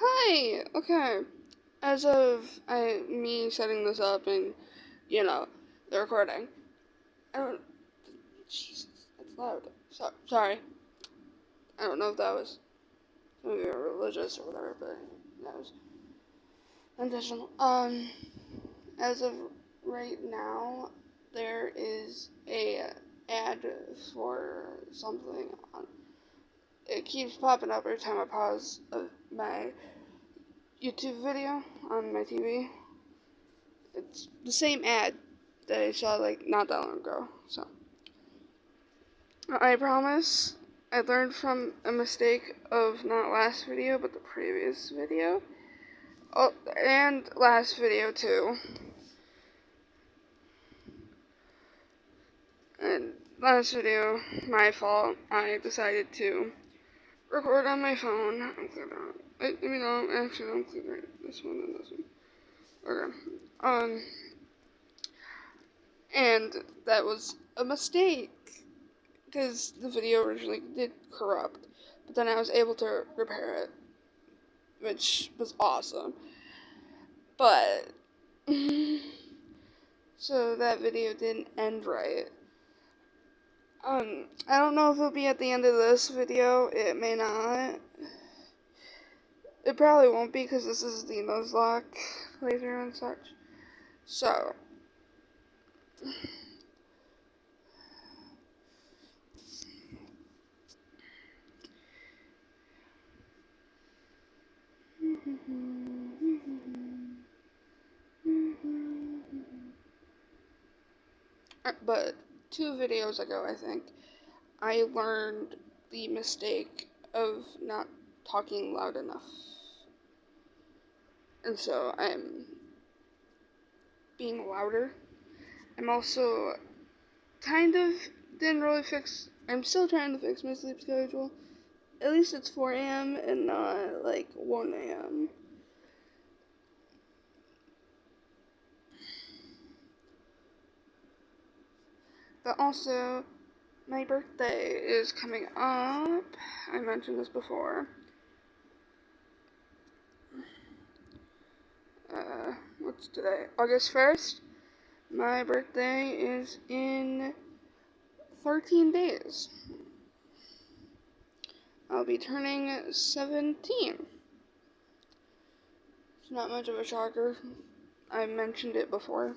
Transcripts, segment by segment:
Hi! Okay. As of me setting this up and, the recording, I don't. Jesus, that's loud. Sorry. I don't know if that was maybe religious or whatever, but that was intentional. As of right now, there is a ad for something on. It keeps popping up every time I pause my YouTube video on my TV. It's the same ad that I saw like not that long ago. So I promise I learned from a mistake of not last video but the previous video. Oh, and last video too. And last video, my fault. I decided to record on my phone. Actually, don't click right. This one and this one. Okay. And that was a mistake. Because the video originally did corrupt, but then I was able to repair it, which was awesome. But so that video didn't end right. I don't know if it'll be at the end of this video. It may not. It probably won't be because this is the Nuzlocke playthrough and such. So. But 2 videos ago, I think, I learned the mistake of not talking loud enough. And so I'm being louder. I'm also I'm still trying to fix my sleep schedule. At least it's 4 a.m. and not like 1 a.m. But also, my birthday is coming up. I mentioned this before. What's today? August 1st? My birthday is in 13 days. I'll be turning 17. It's not much of a shocker. I mentioned it before.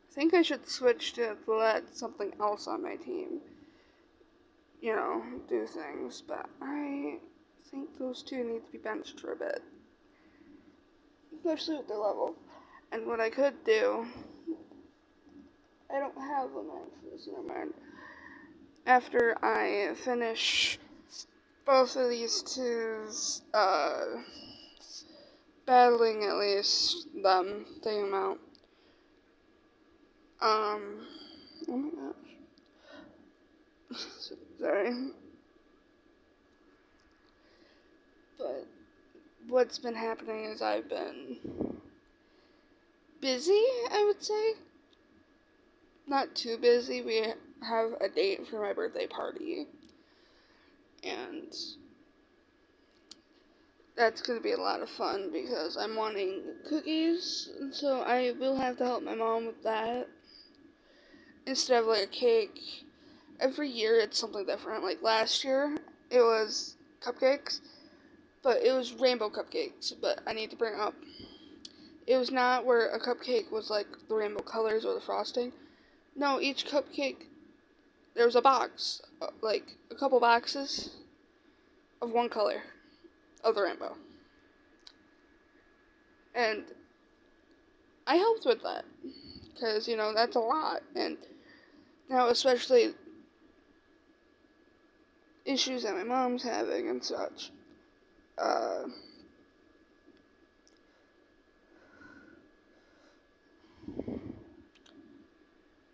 I think I should switch to let something else on my team, do things, but I think those two need to be benched for a bit, especially with their level. And what I could do, I don't have them actually, so never mind. After I finish both of these twos, battling at least them, take them out. Oh my gosh. Sorry. But what's been happening is I've been busy, I would say. Not too busy. We have a date for my birthday party. And that's going to be a lot of fun because I'm wanting cookies. And so I will have to help my mom with that. Instead of like a cake. Every year it's something different. Like last year it was cupcakes. But it was rainbow cupcakes. But I need to bring up. It was not where a cupcake was like the rainbow colors or the frosting. No, each cupcake, there was a box, like a couple boxes of one color of the rainbow. And I helped with that because, that's a lot. And now, especially issues that my mom's having and such.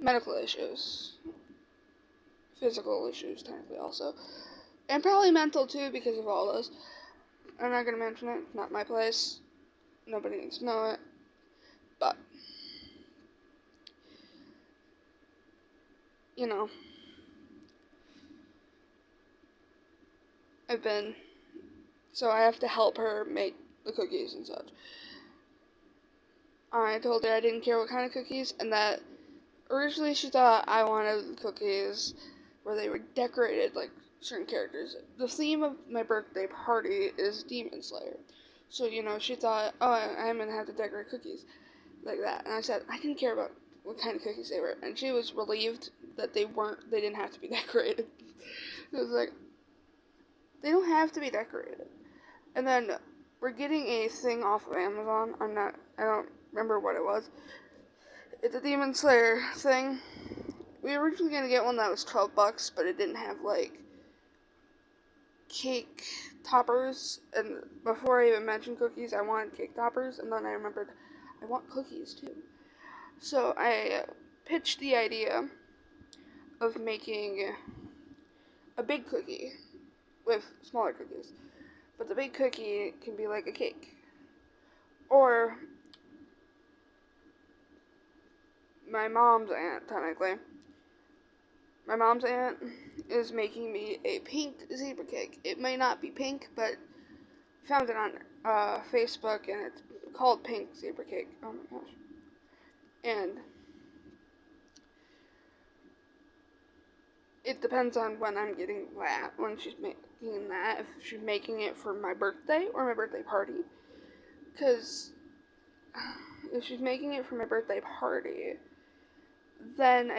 Medical issues. Physical issues, technically, also. And probably mental, too, because of all those. I'm not going to mention it. It's not my place. Nobody needs to know it. But, so I have to help her make the cookies and such. I told her I didn't care what kind of cookies, and that originally she thought I wanted cookies where they were decorated like certain characters. The theme of my birthday party is Demon Slayer. So, she thought, oh, I'm going to have to decorate cookies like that. And I said, I didn't care about what kind of cookies they were. And she was relieved that they didn't have to be decorated. It was like, they don't have to be decorated. And then we're getting a thing off of Amazon. I don't remember what it was. It's a Demon Slayer thing. We were originally going to get one that was $12, but it didn't have, like, cake toppers. And before I even mentioned cookies, I wanted cake toppers. And then I remembered, I want cookies, too. So I pitched the idea of making a big cookie with smaller cookies. But the big cookie can be like a cake. Or my mom's aunt, technically. My mom's aunt is making me a pink zebra cake. It may not be pink, but I found it on Facebook, and it's called pink zebra cake. Oh my gosh. And it depends on when I'm getting that, when she's making that, if she's making it for my birthday or my birthday party. Because if she's making it for my birthday party, then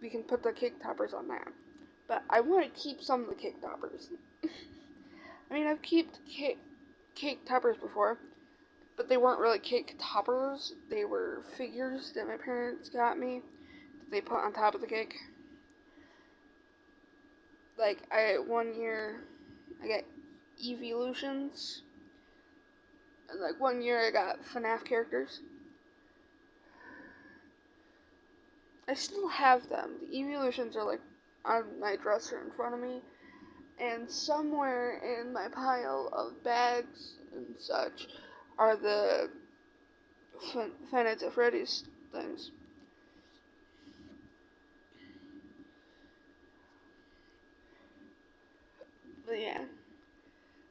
we can put the cake toppers on that. But I want to keep some of the cake toppers. I mean, I've kept cake toppers before, but they weren't really cake toppers. They were figures that my parents got me that they put on top of the cake. Like, one year I got Evolutions, and like one year I got FNAF characters. I still have them. The Evolutions are like on my dresser in front of me, and somewhere in my pile of bags and such are the Five Nights at Freddy's things. But yeah,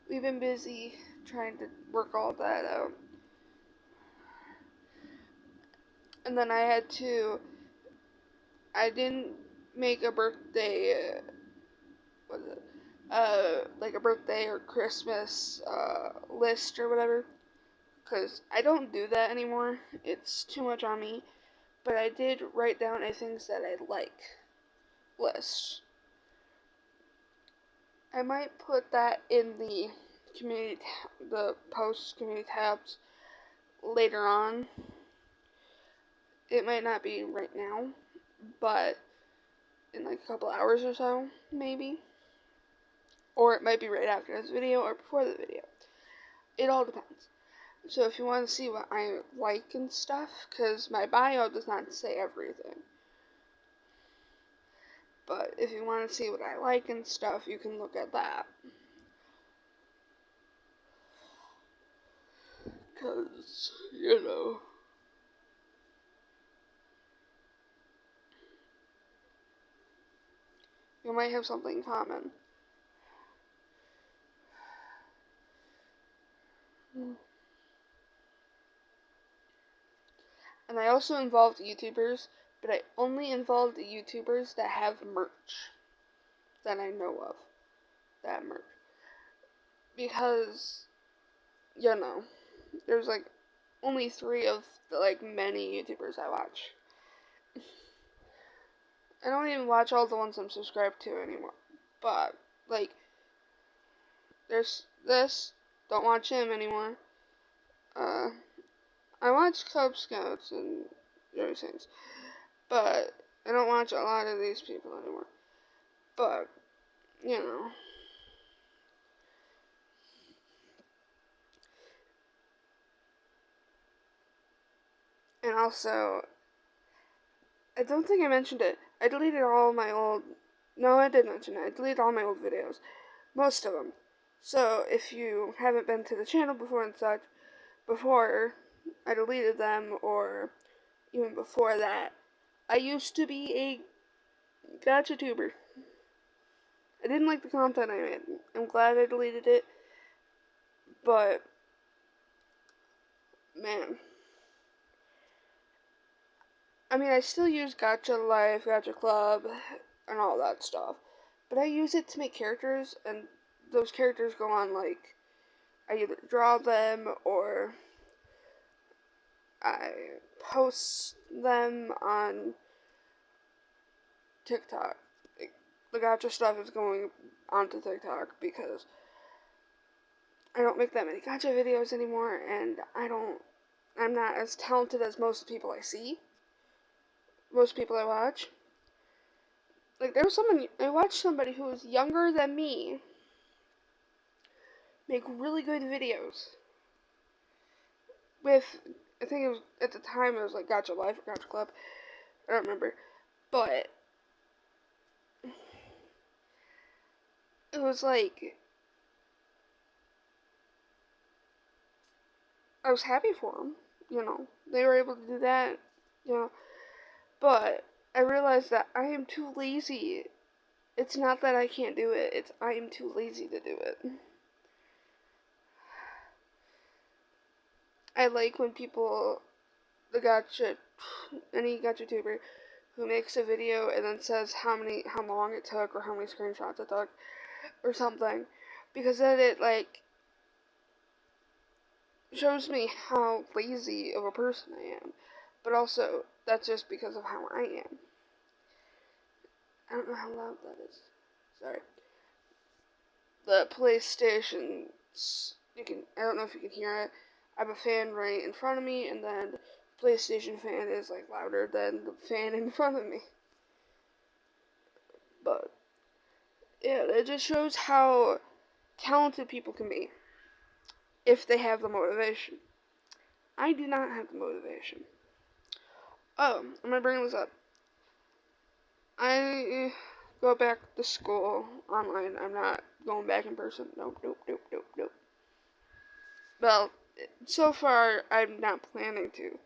we've been busy trying to work all that out. And then I didn't make a birthday, like a birthday or Christmas list or whatever, because I don't do that anymore. It's too much on me. But I did write down a things that I like list. I might put that in the post community tabs later on. It might not be right now, but in like a couple hours or so, maybe. Or it might be right after this video or before the video. It all depends. So if you want to see what I like and stuff, because my bio does not say everything. But if you want to see what I like and stuff, you can look at that. Because, you might have something in common. And I also involved YouTubers, but I only involved the YouTubers that have merch that I know of. That merch. Because, there's like only 3 of the like many YouTubers I watch. I don't even watch all the ones I'm subscribed to anymore. But, like, there's this. Don't watch him anymore. I watch Cub Scouts and those things. But I don't watch a lot of these people anymore. But, And also, I don't think I mentioned it. I deleted all my old... No, I did mention it. I deleted all my old videos. Most of them. So, if you haven't been to the channel before and such, before I deleted them, or even before that, I used to be a gacha tuber. I didn't like the content I made. I'm glad I deleted it, but man, I mean, I still use Gacha Life, Gacha Club, and all that stuff, but I use it to make characters, and those characters go on, like, I either draw them or I post them on TikTok. Like, the gacha stuff is going onto TikTok because I don't make that many gacha videos anymore, and I'm not as talented as most people I see, most people I watch. Like, I watched somebody who was younger than me make really good videos with, I think it was, at the time it was like Gacha Life or Gacha Club, I don't remember, but it was like, I was happy for them, they were able to do that, but I realized that I am too lazy. It's not that I can't do it, it's I am too lazy to do it. I like when people, any gacha tuber who makes a video and then says how long it took or how many screenshots it took or something, because then it like shows me how lazy of a person I am, but also that's just because of how I am. I don't know how loud that is. Sorry. The PlayStation, I don't know if you can hear it. I have a fan right in front of me, and then the PlayStation fan is like louder than the fan in front of me. But yeah, it just shows how talented people can be if they have the motivation. I do not have the motivation. Oh, I'm gonna bring this up. I go back to school online. I'm not going back in person. Nope. Well, so far I'm not planning to.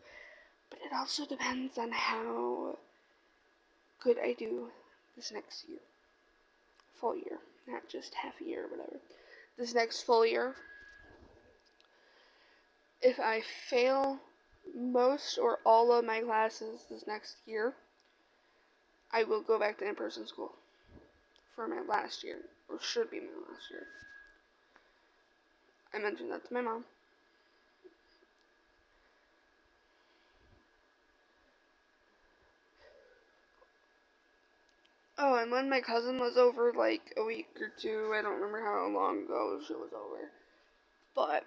But it also depends on how good I do this next year. Full year. Not just half a year or whatever. This next full year. If I fail most or all of my classes this next year, I will go back to in-person school for my last year, or should be my last year. I mentioned that to my mom. Oh, and when my cousin was over, like a week or two, I don't remember how long ago she was over, but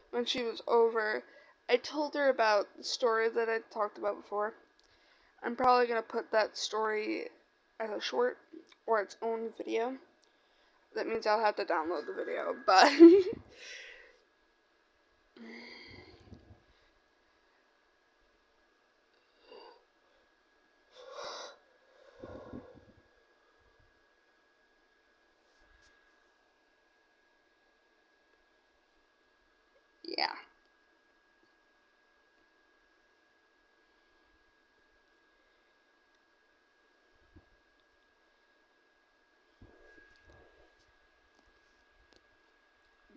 when she was over, I told her about the story that I talked about before. I'm probably going to put that story as a short or its own video. That means I'll have to download the video, but yeah.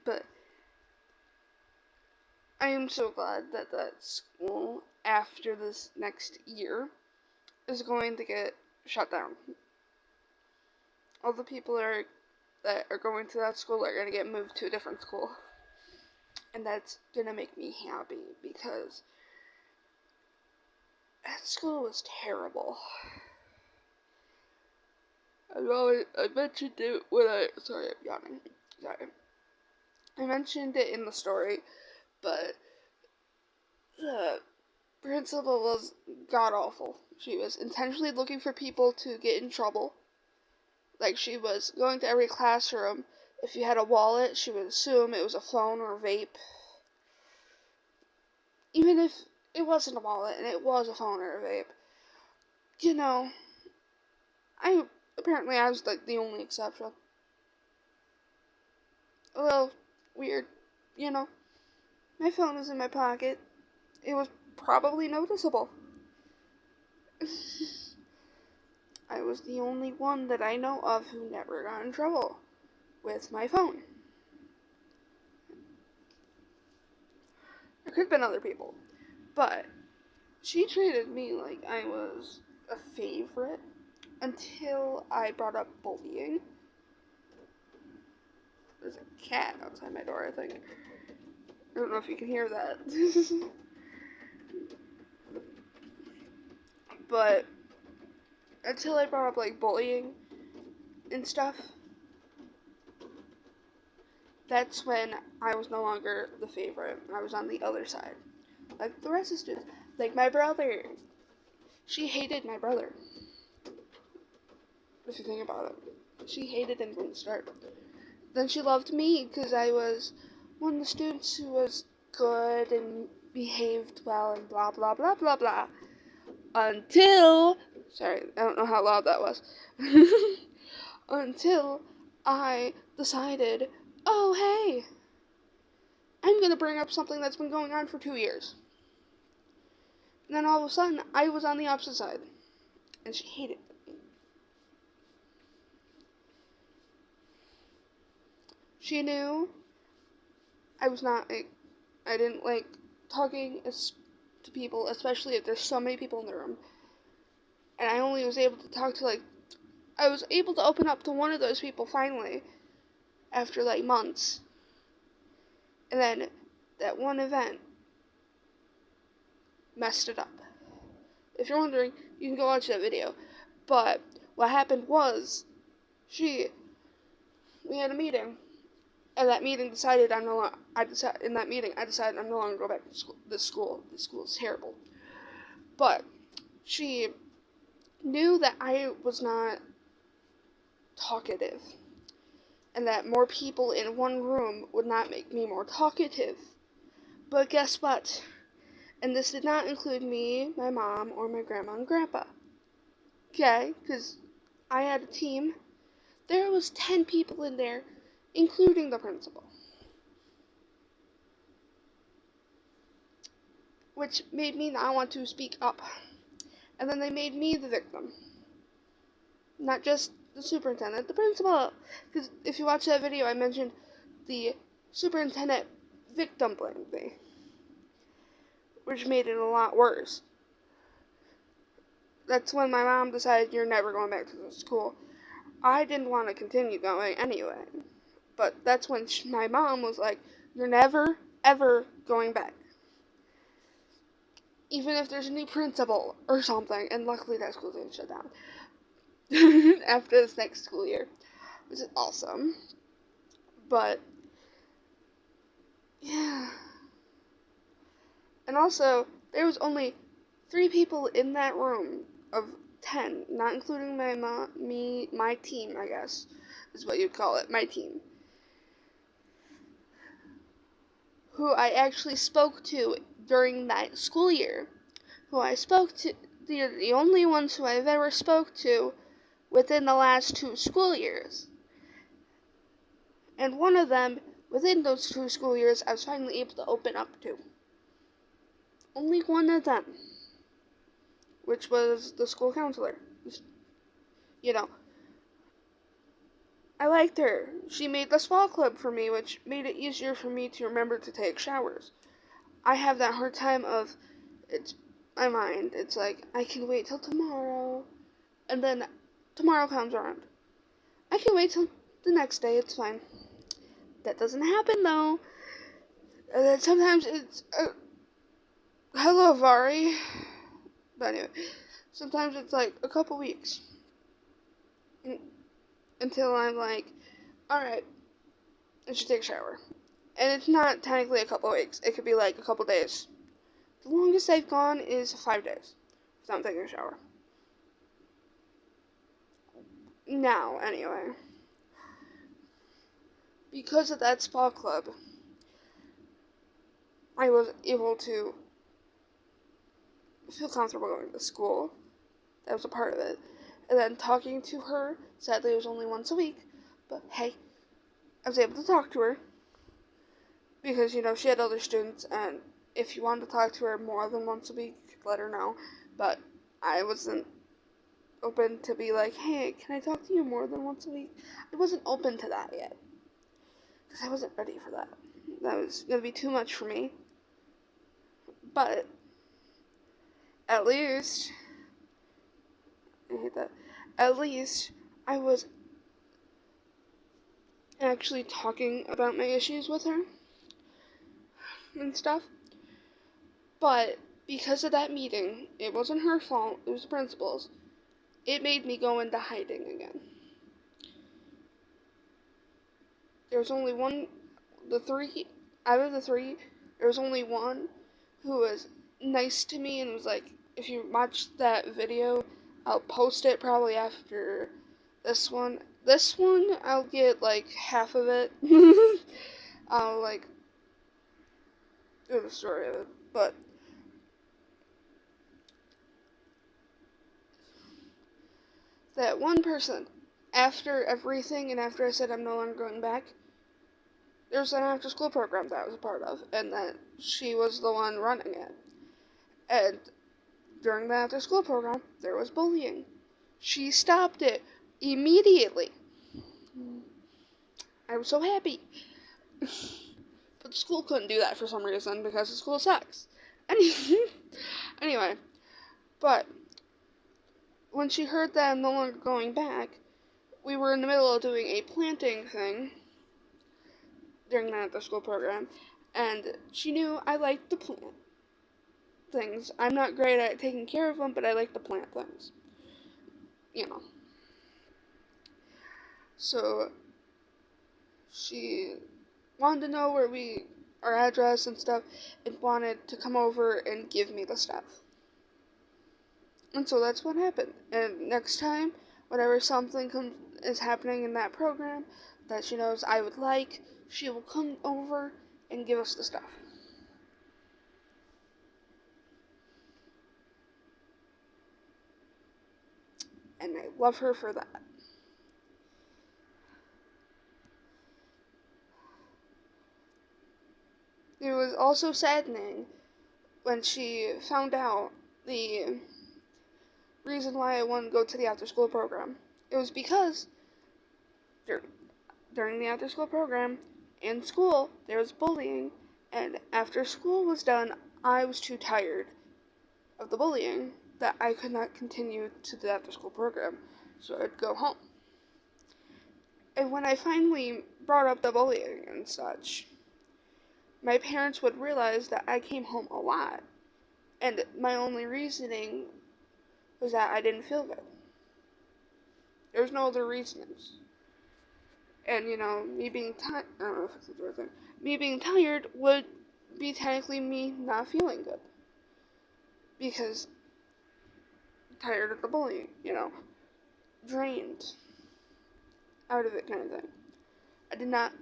But I am so glad that that school, after this next year, is going to get shut down. All the people that are going to that school are going to get moved to a different school. And that's going to make me happy because that school was terrible. I mentioned it when sorry, I'm yawning. Sorry. I mentioned it in the story, but the principal was god awful. She was intentionally looking for people to get in trouble. Like, she was going to every classroom. If you had a wallet, she would assume it was a phone or a vape. Even if it wasn't a wallet and it was a phone or a vape. Apparently I was like the only exception. A little weird, My phone was in my pocket. It was probably noticeable. I I was the only one that I know of who never got in trouble with my phone. There could have been other people, but she treated me like I was a favorite until I brought up bullying. There's a cat outside my door, I think. I don't know if you can hear that. But until I brought up like bullying and stuff, that's when I was no longer the favorite. I was on the other side. Like the rest of the students. Like my brother. She hated my brother. If you think about it. She hated him from the start. Then she loved me because I was one of the students who was good and behaved well and blah blah blah blah blah. Until, sorry, I don't know how loud that was. Until I decided, oh hey, I'm going to bring up something that's been going on for 2 years. And then all of a sudden, I was on the opposite side. And she hated me. She knew I was not, I didn't like talking to people, especially if there's so many people in the room. And I only was able to talk to I was able to open up to one of those people finally, after months. And then that one event messed it up. If you're wondering, you can go watch that video. But what happened was, we had a meeting, and that meeting decided I decided I'm no longer going back to this school. This school is terrible. But she knew that I was not talkative, and that more people in one room would not make me more talkative. But guess what? And this did not include me, my mom, or my grandma and grandpa. Okay? Because I had a team. There was 10 people in there, including the principal. Which made me not want to speak up. And then they made me the victim. Not just the superintendent, the principal. Because if you watch that video, I mentioned the superintendent victim blamed me. Which made it a lot worse. That's when my mom decided, you're never going back to the school. I didn't want to continue going anyway. But that's when my mom was like, you're never, ever going back. Even if there's a new principal or something. And luckily that school didn't shut down. After this next school year. Which is awesome. But, yeah. And also, there was only 3 people in that room of 10, not including my team, I guess, is what you'd call it, my team, who I actually spoke to during that school year, who I spoke to, the only ones who I've ever spoke to within the last 2 school years. And one of them, within those 2 school years, I was finally able to open up to. Only one of them, which was the school counselor. You know, I liked her. She made the spa club for me, which made it easier for me to remember to take showers. I have that hard time of, my mind, it's like, I can wait till tomorrow, and then tomorrow comes around. I can wait till the next day, it's fine. That doesn't happen, though. And then sometimes it's, hello, Vari. But anyway, sometimes it's like a couple weeks until I'm like, alright, I should take a shower. And it's not technically a couple weeks. It could be like a couple days. The longest I've gone is 5 days without taking a shower. Now, anyway, because of that spa club, I was able to feel comfortable going to school. That was a part of it. And then talking to her, sadly it was only once a week, but hey, I was able to talk to her. Because, she had other students, and if you wanted to talk to her more than once a week, let her know. But I wasn't open to be like, hey, can I talk to you more than once a week? I wasn't open to that yet. Because I wasn't ready for that. That was going to be too much for me. But, at least, I hate that, at least I was actually talking about my issues with her and stuff. But, because of that meeting, it wasn't her fault, it was the principal's. It made me go into hiding again. There was only one, out of the three, there was only one who was nice to me and was like, if you watch that video, I'll post it probably after this one. This one, I'll get like half of it. I'll like do the story of it, but that one person, after everything and after I said I'm no longer going back, there's an after school program that I was a part of, and that she was the one running it. And during the after school program, there was bullying. She stopped it immediately. I was so happy. But the school couldn't do that for some reason because the school sucks. Anyway, but when she heard that I'm no longer going back, we were in the middle of doing a planting thing during that after school program, and she knew I liked to plant things. I'm not great at taking care of them, but I like to plant things. You know. So she wanted to know our address and stuff, and wanted to come over and give me the stuff. And so that's what happened. And next time, whenever something is happening in that program that she knows I would like, she will come over and give us the stuff. And I love her for that. It was also saddening when she found out the reason why I wanted to go to the after school program. It was because during the after school program in school there was bullying, and after school was done I was too tired of the bullying that I could not continue to the after school program, so I'd go home. And when I finally brought up the bullying and such, my parents would realize that I came home a lot, and my only reasoning was that I didn't feel good. There was no other reasons. And, me being tired, I don't know if it's the right thing, me being tired would be technically me not feeling good. Because tired of the bullying, drained out of it kind of thing. I did not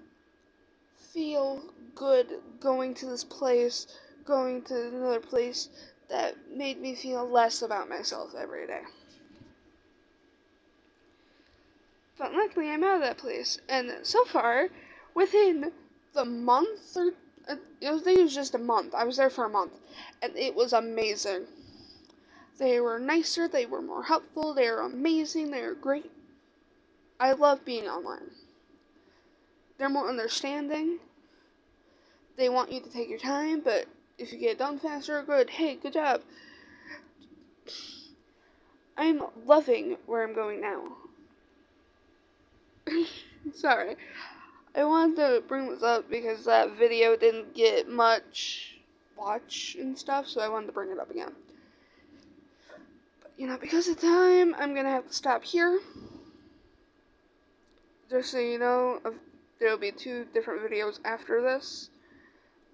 feel good going to this place, going to another place that made me feel less about myself every day. But luckily I'm out of that place, and so far, within the month, or I think it was just a month, I was there for a month, and it was amazing. They were nicer, they were more helpful, they were amazing, they were great. I love being online. They're more understanding. They want you to take your time, but if you get it done faster, good. Hey, good job. I'm loving where I'm going now. Sorry. I wanted to bring this up because that video didn't get much watch and stuff, so I wanted to bring it up again. But, because of time, I'm going to have to stop here. Just so you know, there'll be 2 different videos after this.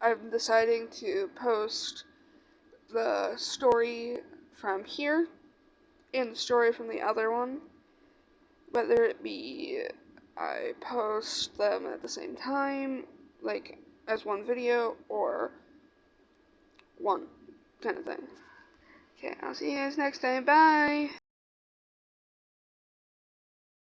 I'm deciding to post the story from here and the story from the other one. Whether it be I post them at the same time, like as one video, or one kind of thing. Okay, I'll see you guys next time. Bye!